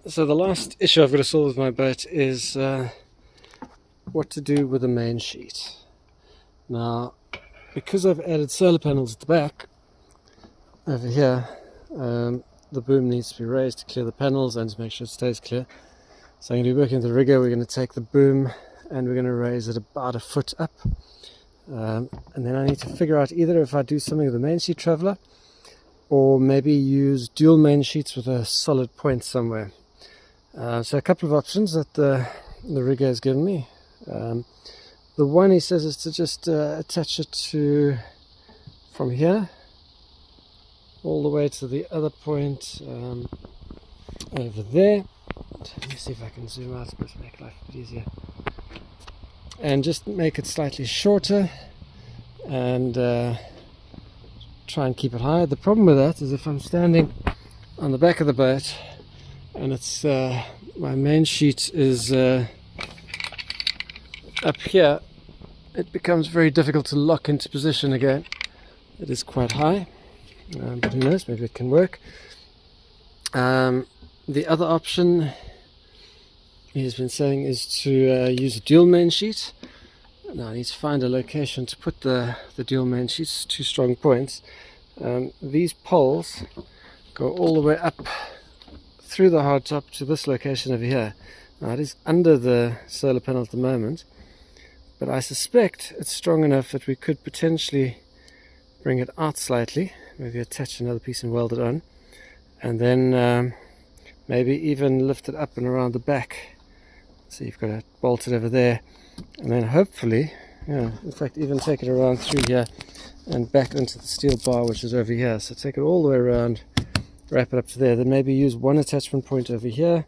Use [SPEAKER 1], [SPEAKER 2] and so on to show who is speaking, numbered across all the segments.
[SPEAKER 1] So the last issue I've got to solve with my boat is what to do with the main sheet. Now, because I've added solar panels at the back, over here, the boom needs to be raised to clear the panels and to make sure it stays clear. So I'm going to be working with the rigger. We're going to take the boom and we're going to raise it about a foot up. And then I need to figure out either if I do something with the main sheet traveller or maybe use dual main sheets with a solid point somewhere. So a couple of options that the rigger has given me. The one he says is to just attach it to from here all the way to the other point over there. Let me see if I can zoom out a bit to make life a bit easier. And just make it slightly shorter and try and keep it high. The problem with that is if I'm standing on the back of the boat and it's my main sheet is up here, it becomes very difficult to lock into position again. It is quite high, but who knows, maybe it can work. The other option he's been saying is to use a dual main sheet. Now I need to find a location to put the dual main sheets, 2 strong points. These poles go all the way up through the hardtop to this location over here. Now it is under the solar panel at the moment, but I suspect it's strong enough that we could potentially bring it out slightly, maybe attach another piece and weld it on, and then maybe even lift it up and around the back. So you've got it bolted over there, and then hopefully, in fact even take it around through here and back into the steel bar which is over here. So take it all the way around, wrap it up to there, then maybe use one attachment point over here,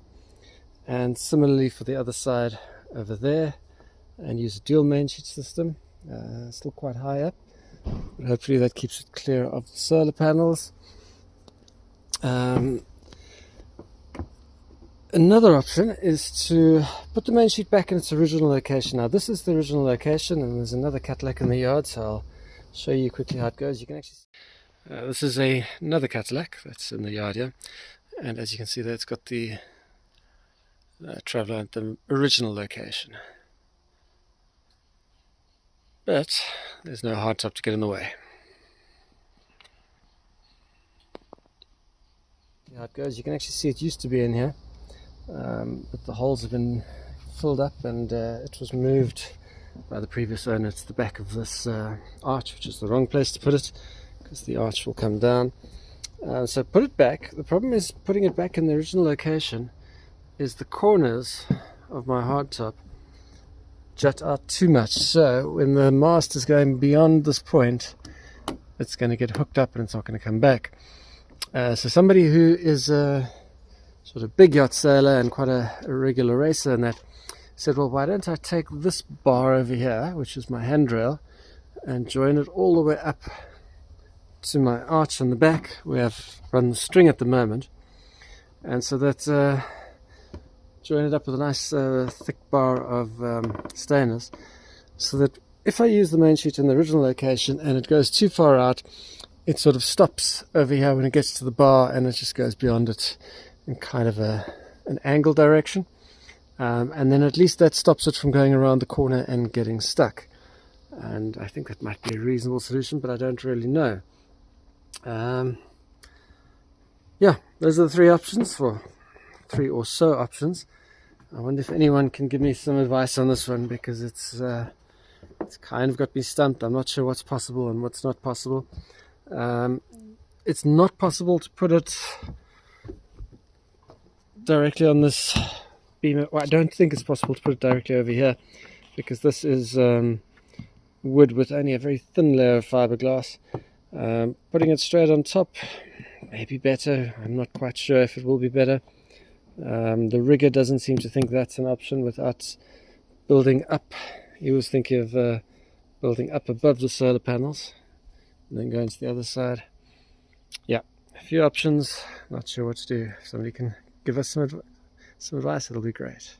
[SPEAKER 1] and similarly for the other side over there, and use a dual main sheet system. Still quite high up, but hopefully that keeps it clear of the solar panels. Another option is to put the main sheet back in its original location. Now this is the original location, and there's another Cadillac in the yard, so I'll show you quickly how it goes. You can actually see, this is another Cadillac that's in the yard here, and as you can see there, it's got the traveller at the original location. But there's no hardtop to get in the way. See how it goes. You can actually see it used to be in here, but the holes have been filled up, and it was moved by the previous owner to the back of this arch, which is the wrong place to put it because the arch will come down. So put it back. The problem is putting it back in the original location is the corners of my hardtop jut out too much, so when the mast is going beyond this point, it's going to get hooked up and it's not going to come back. So somebody who is a sort of big yacht sailor and quite a regular racer and that said, well, why don't I take this bar over here, which is my handrail, and join it all the way up to my arch on the back. We have run the string at the moment, and so that join it up with a nice thick bar of stainers, so that if I use the main sheet in the original location and it goes too far out, it sort of stops over here when it gets to the bar, and it just goes beyond it in kind of an angle direction, and then at least that stops it from going around the corner and getting stuck. And I think that might be a reasonable solution, but I don't really know. Yeah, those are the 3 options, or 3 or so options. I wonder if anyone can give me some advice on this one, because it's kind of got me stumped. I'm not sure what's possible and what's not possible. It's not possible to put it directly on this beam. Well, I don't think it's possible to put it directly over here, because this is wood with only a very thin layer of fiberglass. Putting it straight on top may be better. I'm not quite sure if it will be better. The rigger doesn't seem to think that's an option without building up. He was thinking of building up above the solar panels and then going to the other side. Yeah, a few options. Not sure what to do. If somebody can give us some advice, it'll be great.